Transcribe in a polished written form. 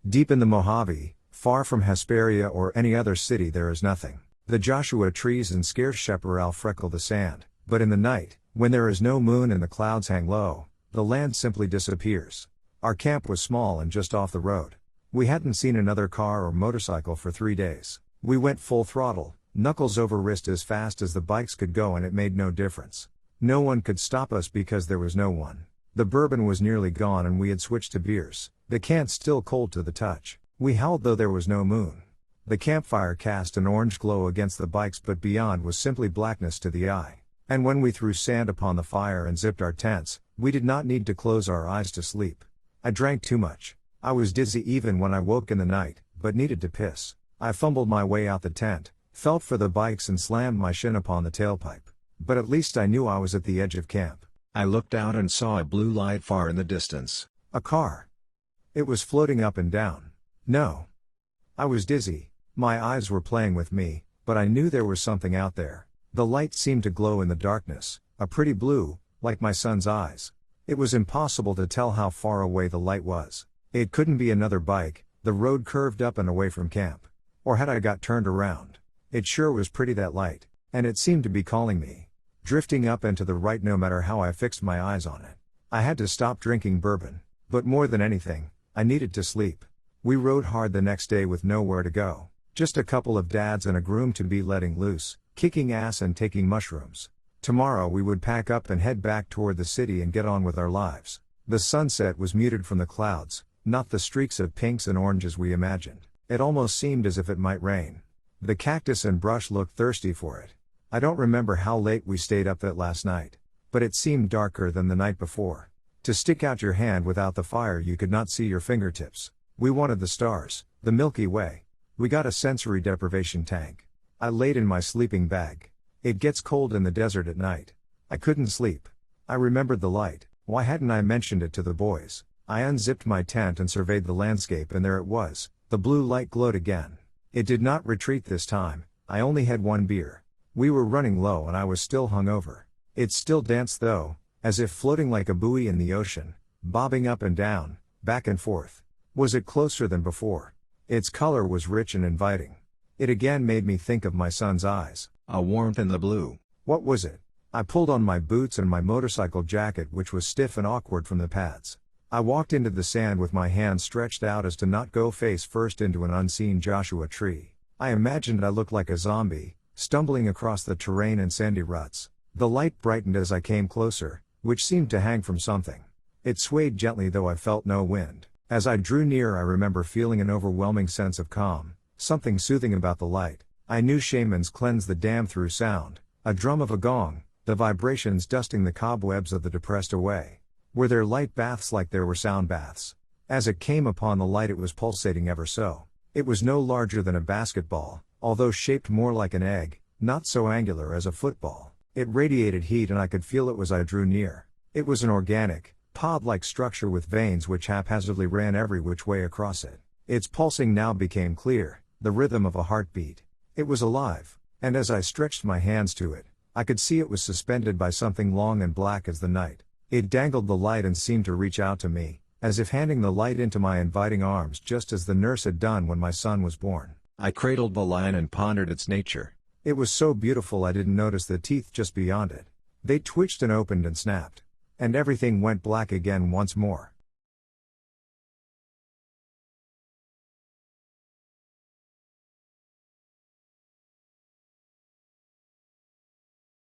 Deep in the Mojave, far from Hesperia or any other city, there is nothing. The Joshua trees and scarce chaparral freckle the sand, but in the night, when there is no moon and the clouds hang low, the land simply disappears. Our camp was small and just off the road. We hadn't seen another car or motorcycle for 3 days. We went full throttle, knuckles over wrist as fast as the bikes could go, and it made no difference. No one could stop us because there was no one. The bourbon was nearly gone and we had switched to beers, the cans still cold to the touch. We howled though there was no moon. The campfire cast an orange glow against the bikes, but beyond was simply blackness to the eye. And when we threw sand upon the fire and zipped our tents, we did not need to close our eyes to sleep. I drank too much. I was dizzy even when I woke in the night, but needed to piss. I fumbled my way out the tent, felt for the bikes and slammed my shin upon the tailpipe. But at least I knew I was at the edge of camp. I looked out and saw a blue light far in the distance. A car. It was floating up and down. No. I was dizzy. My eyes were playing with me, but I knew there was something out there. The light seemed to glow in the darkness, a pretty blue, like my son's eyes. It was impossible to tell how far away the light was. It couldn't be another bike. The road curved up and away from camp. Or had I got turned around? It sure was pretty, that light, and it seemed to be calling me. Drifting up and to the right no matter how I fixed my eyes on it. I had to stop drinking bourbon, but more than anything, I needed to sleep. We rode hard the next day with nowhere to go. Just a couple of dads and a groom to be letting loose, kicking ass and taking mushrooms. Tomorrow we would pack up and head back toward the city and get on with our lives. The sunset was muted from the clouds, not the streaks of pinks and oranges we imagined. It almost seemed as if it might rain. The cactus and brush looked thirsty for it. I don't remember how late we stayed up that last night, but it seemed darker than the night before. To stick out your hand without the fire you could not see your fingertips. We wanted the stars, the Milky Way. We got a sensory deprivation tank. I laid in my sleeping bag. It gets cold in the desert at night. I couldn't sleep. I remembered the light. Why hadn't I mentioned it to the boys? I unzipped my tent and surveyed the landscape, and there it was. The blue light glowed again. It did not retreat this time. I only had one beer. We were running low and I was still hungover. It still danced though, as if floating like a buoy in the ocean, bobbing up and down, back and forth. Was it closer than before? Its color was rich and inviting. It again made me think of my son's eyes. A warmth in the blue. What was it? I pulled on my boots and my motorcycle jacket, which was stiff and awkward from the pads. I walked into the sand with my hands stretched out as to not go face first into an unseen Joshua tree. I imagined I looked like a zombie, stumbling across the terrain in sandy ruts. The light brightened as I came closer, which seemed to hang from something. It swayed gently though I felt no wind. As I drew near I remember feeling an overwhelming sense of calm, something soothing about the light. I knew shamans cleanse the dam through sound, a drum of a gong, the vibrations dusting the cobwebs of the depressed away. Were there light baths like there were sound baths? As it came upon the light it was pulsating ever so. It was no larger than a basketball, although shaped more like an egg, not so angular as a football. It radiated heat and I could feel it as I drew near. It was an organic, pod-like structure with veins which haphazardly ran every which way across it. Its pulsing now became clear, the rhythm of a heartbeat. It was alive, and as I stretched my hands to it, I could see it was suspended by something long and black as the night. It dangled the light and seemed to reach out to me, as if handing the light into my inviting arms, just as the nurse had done when my son was born. I cradled the lion and pondered its nature. It was so beautiful I didn't notice the teeth just beyond it. They twitched and opened and snapped. And everything went black again once more.